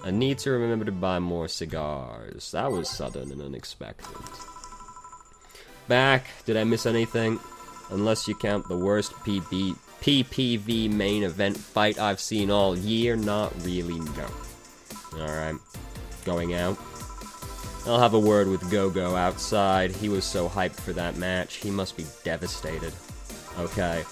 I need to remember to buy more cigars. That was sudden and unexpected. Back, did I miss anything? Unless you count the worst PPV main event fight I've seen all year, not really, no. Alright, going out. I'll have a word with Go-Go outside. He was so hyped for that match, he must be devastated. Okay,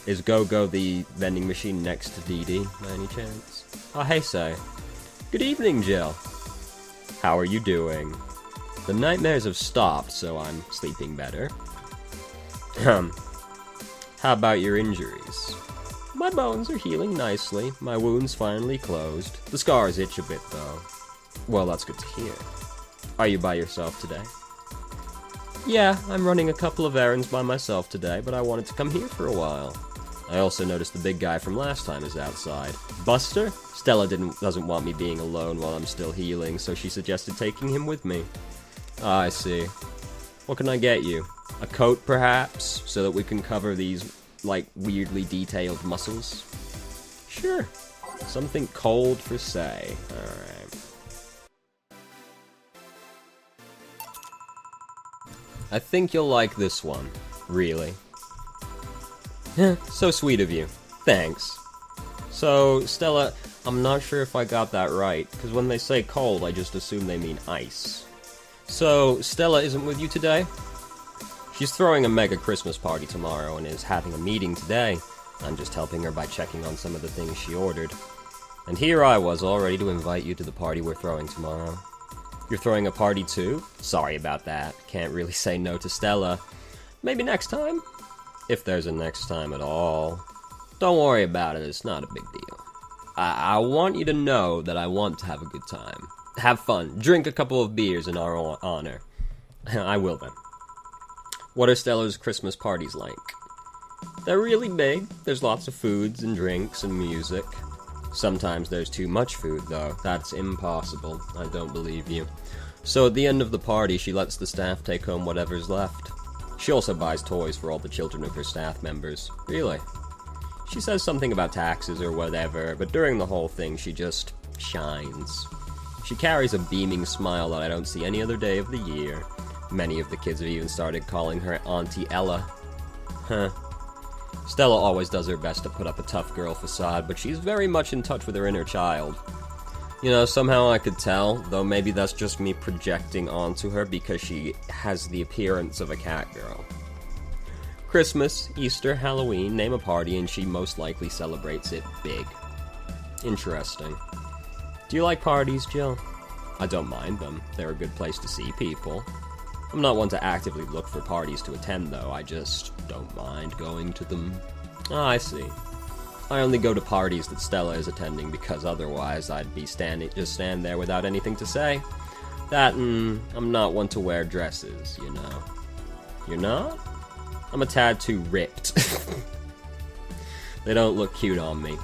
is Go-Go the vending machine next to Dee Dee, by any chance? Oh, hey, say. Good evening, Jill. How are you doing? The nightmares have stopped, so I'm sleeping better. How about your injuries? My bones are healing nicely. My wound's finally closed. The scars itch a bit, though. Well, that's good to hear. Are you by yourself today? Yeah, I'm running a couple of errands by myself today, but I wanted to come here for a while. I also noticed the big guy from last time is outside. Buster? Stella doesn't want me being alone while I'm still healing, so she suggested taking him with me. Ah, I see. What can I get you? A coat, perhaps? So that we can cover these, like, weirdly detailed muscles? Sure. Something cold for say. Alright. I think you'll like this one. Really. So sweet of you. Thanks. So, Stella, I'm not sure if I got that right, because when they say cold, I just assume they mean ice. So, Stella isn't with you today? She's throwing a mega Christmas party tomorrow and is having a meeting today. I'm just helping her by checking on some of the things she ordered. And here I was, all ready to invite you to the party we're throwing tomorrow. You're throwing a party too? Sorry about that. Can't really say no to Stella. Maybe next time? If there's a next time at all. Don't worry about it, it's not a big deal. I want you to know that I want to have a good time. Have fun. Drink a couple of beers in our honor. I will then. What are Stella's Christmas parties like? They're really big. There's lots of foods and drinks and music. Sometimes there's too much food, though. That's impossible. I don't believe you. So at the end of the party, she lets the staff take home whatever's left. She also buys toys for all the children of her staff members. Really? She says something about taxes or whatever, but during the whole thing, she just shines. She carries a beaming smile that I don't see any other day of the year. Many of the kids have even started calling her Auntie Ella. Huh. Stella always does her best to put up a tough girl facade, but she's very much in touch with her inner child. You know, somehow I could tell, though maybe that's just me projecting onto her because she has the appearance of a cat girl. Christmas, Easter, Halloween, name a party and she most likely celebrates it big. Interesting. Do you like parties, Jill? I don't mind them. They're a good place to see people. I'm not one to actively look for parties to attend, though. I just don't mind going to them. Ah, I see. I only go to parties that Stella is attending because otherwise I'd be just stand there without anything to say. That and I'm not one to wear dresses, you know. You're not? I'm a tad too ripped. They don't look cute on me.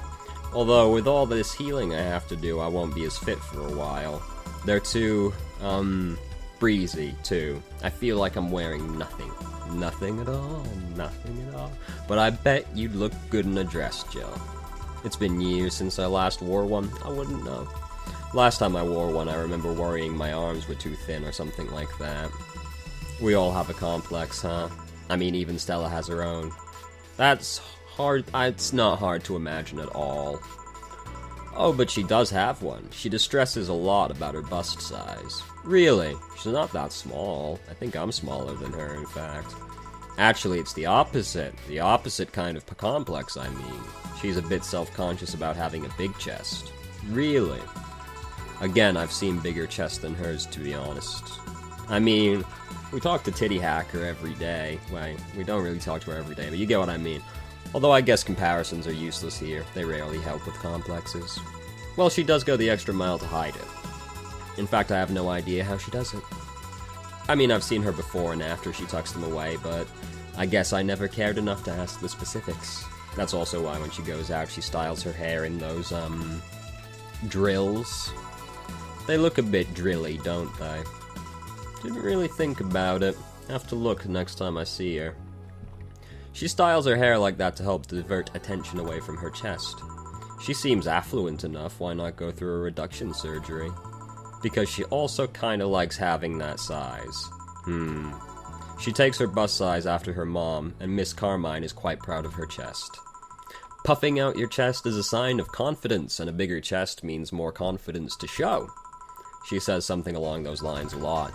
Although, with all this healing I have to do, I won't be as fit for a while. They're too, breezy, too. I feel like I'm wearing nothing. Nothing at all. Nothing at all. But I bet you'd look good in a dress, Jill. It's been years since I last wore one. I wouldn't know. Last time I wore one, I remember worrying my arms were too thin or something like that. We all have a complex, huh? I mean, even Stella has her own. That's hard. It's not hard to imagine at all. Oh, but she does have one. She distresses a lot about her bust size. Really? She's not that small. I think I'm smaller than her, in fact. Actually, it's the opposite. The opposite kind of complex, I mean. She's a bit self-conscious about having a big chest. Really? Again, I've seen bigger chests than hers, to be honest. I mean, we talk to Titty Hacker every day. Well, we don't really talk to her every day, but you get what I mean. Although I guess comparisons are useless here. They rarely help with complexes. Well, she does go the extra mile to hide it. In fact, I have no idea how she does it. I mean, I've seen her before and after she tucks them away, but I guess I never cared enough to ask the specifics. That's also why when she goes out, she styles her hair in those, drills. They look a bit drilly, don't they? Didn't really think about it. Have to look next time I see her. She styles her hair like that to help divert attention away from her chest. She seems affluent enough, why not go through a reduction surgery? Because she also kinda likes having that size. She takes her bust size after her mom, and Miss Carmine is quite proud of her chest. Puffing out your chest is a sign of confidence, and a bigger chest means more confidence to show. She says something along those lines a lot.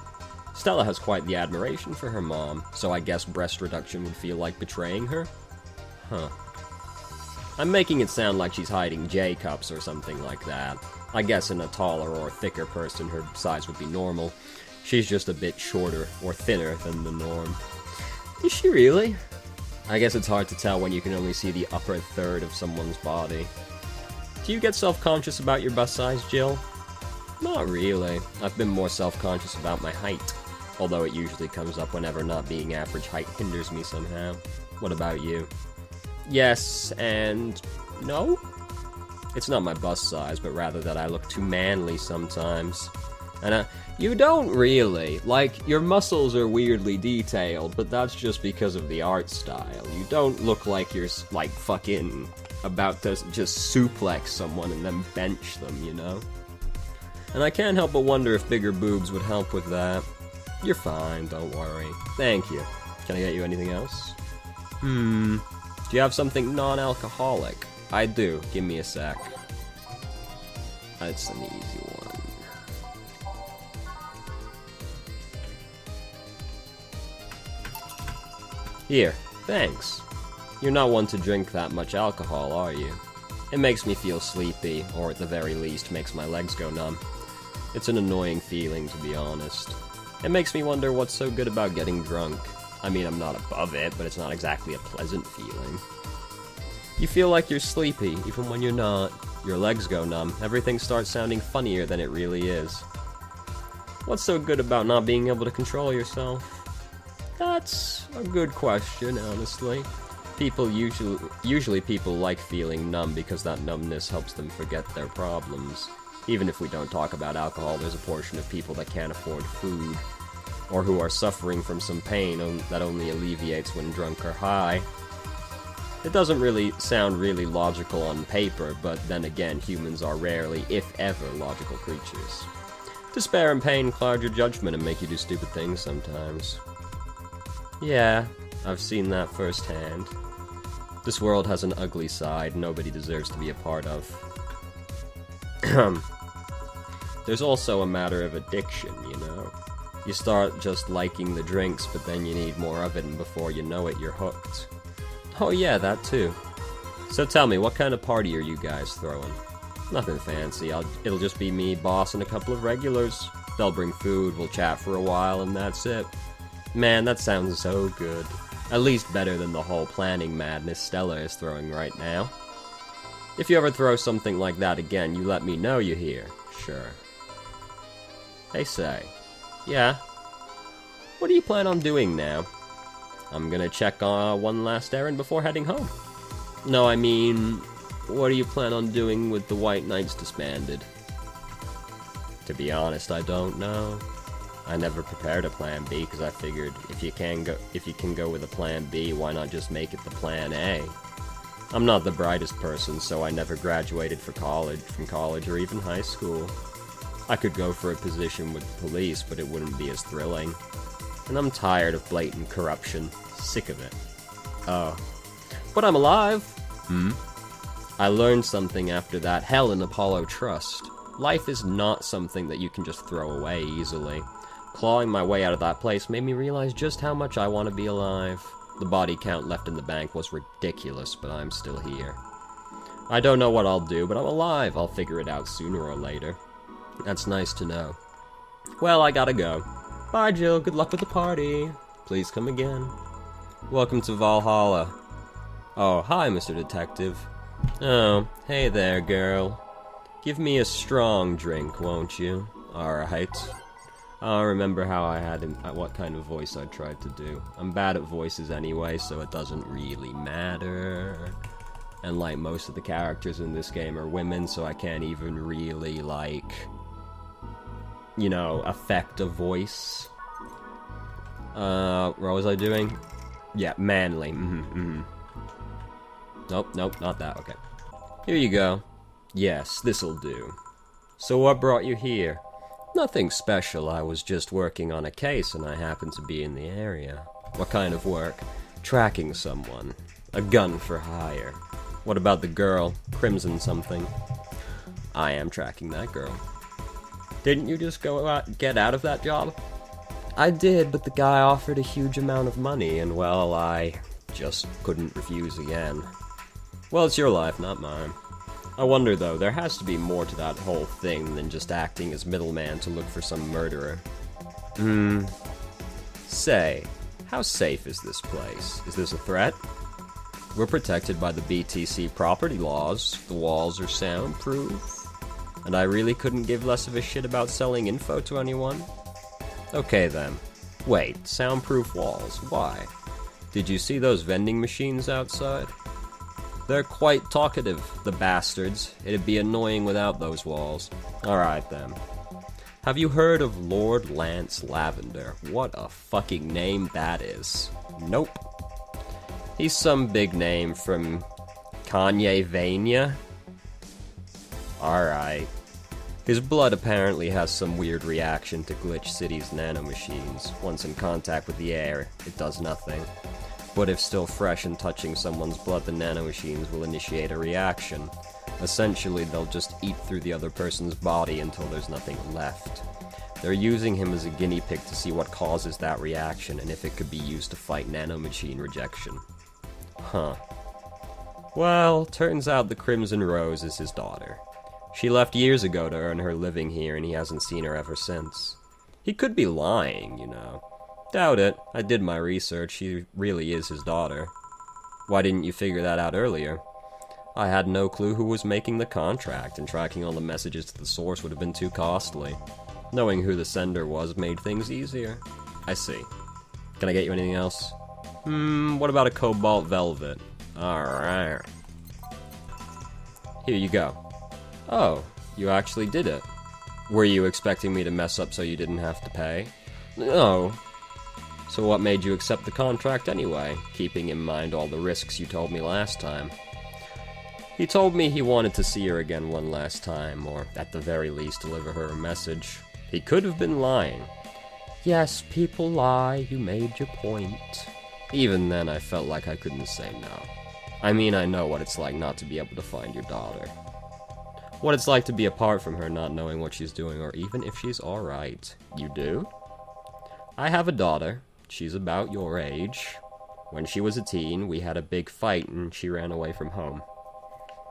Stella has quite the admiration for her mom, so I guess breast reduction would feel like betraying her? Huh. I'm making it sound like she's hiding J-cups or something like that. I guess in a taller or thicker person her size would be normal. She's just a bit shorter or thinner than the norm. Is she really? I guess it's hard to tell when you can only see the upper third of someone's body. Do you get self-conscious about your bust size, Jill? Not really. I've been more self-conscious about my height. Although it usually comes up whenever not being average height hinders me somehow. What about you? Yes and no? It's not my bust size, but rather that I look too manly sometimes. And you don't really. Like, your muscles are weirdly detailed, but that's just because of the art style. You don't look like you're, like, fucking about to just suplex someone and then bench them, you know? And I can't help but wonder if bigger boobs would help with that. You're fine, don't worry. Thank you. Can I get you anything else? Do you have something non-alcoholic? I do. Give me a sec. That's an easy one. Here, thanks. You're not one to drink that much alcohol, are you? It makes me feel sleepy, or at the very least makes my legs go numb. It's an annoying feeling, to be honest. It makes me wonder what's so good about getting drunk. I mean, I'm not above it, but it's not exactly a pleasant feeling. You feel like you're sleepy, even when you're not. Your legs go numb. Everything starts sounding funnier than it really is. What's so good about not being able to control yourself? That's a good question, honestly. Usually people like feeling numb because that numbness helps them forget their problems. Even if we don't talk about alcohol, there's a portion of people that can't afford food, or who are suffering from some pain that only alleviates when drunk or high. It doesn't really sound really logical on paper, but then again, humans are rarely, if ever, logical creatures. Despair and pain cloud your judgment and make you do stupid things sometimes. Yeah, I've seen that firsthand. This world has an ugly side nobody deserves to be a part of. There's also a matter of addiction, you know? You start just liking the drinks, but then you need more of it, and before you know it, you're hooked. Oh yeah, that too. So tell me, what kind of party are you guys throwing? Nothing fancy, it'll just be me, boss, and a couple of regulars. They'll bring food, we'll chat for a while, and that's it. Man, that sounds so good. At least better than the whole planning madness Stella is throwing right now. If you ever throw something like that again, you let me know, you hear? Sure. Hey, say. Yeah? What do you plan on doing now? I'm gonna check one last errand before heading home. No, I mean, what do you plan on doing with the White Knights disbanded? To be honest, I don't know. I never prepared a plan B because I figured if you can go with a plan B, why not just make it the plan A? I'm not the brightest person, so I never graduated from college or even high school. I could go for a position with the police, but it wouldn't be as thrilling. And I'm tired of blatant corruption. Sick of it. Oh. But I'm alive! I learned something after that hell in Apollo Trust. Life is not something that you can just throw away easily. Clawing my way out of that place made me realize just how much I want to be alive. The body count left in the bank was ridiculous, but I'm still here. I don't know what I'll do, but I'm alive. I'll figure it out sooner or later. That's nice to know. Well, I gotta go. Bye, Jill. Good luck with the party. Please come again. Welcome to Valhalla. Oh, hi, Mr. Detective. Oh, hey there, girl. Give me a strong drink, won't you? Alright. I don't remember how I had him, what kind of voice I tried to do. I'm bad at voices anyway, so it doesn't really matter. And like most of the characters in this game are women, so I can't even really, like, you know, affect a voice. What was I doing? Yeah, manly. Nope, not that, okay. Here you go. Yes, this'll do. So what brought you here? Nothing special, I was just working on a case and I happened to be in the area. What kind of work? Tracking someone. A gun for hire. What about the girl? Crimson something. I am tracking that girl. Didn't you just get out of that job? I did, but the guy offered a huge amount of money, and well, I just couldn't refuse again. Well, it's your life, not mine. I wonder, though, there has to be more to that whole thing than just acting as middleman to look for some murderer. Say, how safe is this place? Is this a threat? We're protected by the BTC property laws. The walls are soundproof. And I really couldn't give less of a shit about selling info to anyone? Okay then. Wait, soundproof walls, why? Did you see those vending machines outside? They're quite talkative, the bastards. It'd be annoying without those walls. Alright then. Have you heard of Lord Lance Lavender? What a fucking name that is. Nope. He's some big name from Kanye-vania? Alright. His blood apparently has some weird reaction to Glitch City's nanomachines. Once in contact with the air, it does nothing. But if still fresh and touching someone's blood, the nanomachines will initiate a reaction. Essentially, they'll just eat through the other person's body until there's nothing left. They're using him as a guinea pig to see what causes that reaction and if it could be used to fight nanomachine rejection. Huh. Well, turns out the Crimson Rose is his daughter. She left years ago to earn her living here and he hasn't seen her ever since. He could be lying, you know. Doubt it. I did my research. She really is his daughter. Why didn't you figure that out earlier? I had no clue who was making the contract, and tracking all the messages to the source would have been too costly. Knowing who the sender was made things easier. I see. Can I get you anything else? What about a cobalt velvet? Alright. Here you go. Oh, you actually did it. Were you expecting me to mess up so you didn't have to pay? No. So what made you accept the contract anyway, keeping in mind all the risks you told me last time? He told me he wanted to see her again one last time, or at the very least deliver her a message. He could have been lying. Yes, people lie, you made your point. Even then, I felt like I couldn't say no. I mean, I know what it's like not to be able to find your daughter. What it's like to be apart from her, not knowing what she's doing, or even if she's alright. You do? I have a daughter. She's about your age. When she was a teen, we had a big fight and she ran away from home.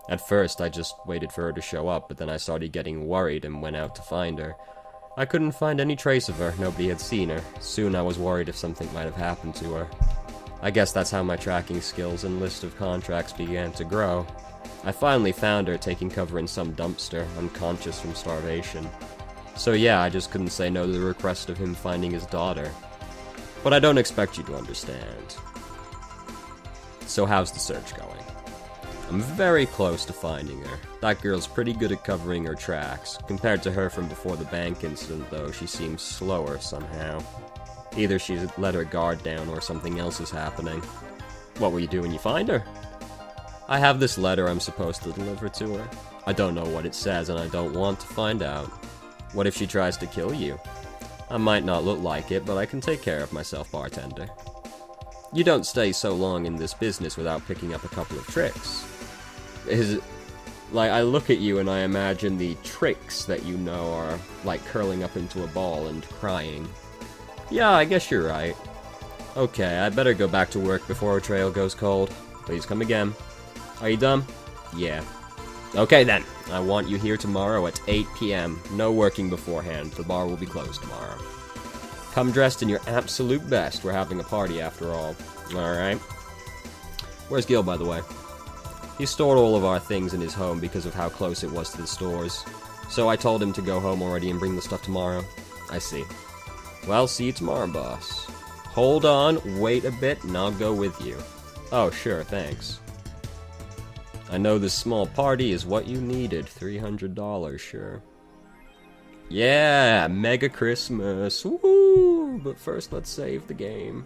At first, I just waited for her to show up, but then I started getting worried and went out to find her. I couldn't find any trace of her, nobody had seen her. Soon I was worried if something might have happened to her. I guess that's how my tracking skills and list of contracts began to grow. I finally found her taking cover in some dumpster, unconscious from starvation. So yeah, I just couldn't say no to the request of him finding his daughter. But I don't expect you to understand. So how's the search going? I'm very close to finding her. That girl's pretty good at covering her tracks. Compared to her from before the bank incident, though, she seems slower somehow. Either she's let her guard down or something else is happening. What will you do when you find her? I have this letter I'm supposed to deliver to her. I don't know what it says and I don't want to find out. What if she tries to kill you? I might not look like it, but I can take care of myself, bartender. You don't stay so long in this business without picking up a couple of tricks. Like, I look at you and I imagine the tricks that you know are like curling up into a ball and crying. Yeah, I guess you're right. Okay, I better go back to work before our trail goes cold. Please come again. Are you done? Yeah. Okay then, I want you here tomorrow at 8 p.m. No working beforehand, the bar will be closed tomorrow. Come dressed in your absolute best, we're having a party after all. Alright. Where's Gil, by the way? He stored all of our things in his home because of how close it was to the stores. So I told him to go home already and bring the stuff tomorrow. I see. Well, see you tomorrow, boss. Hold on, wait a bit, and I'll go with you. Oh, sure, thanks. I know this small party is what you needed. $300, sure. Yeah, Mega Christmas. Woo! But first, let's save the game.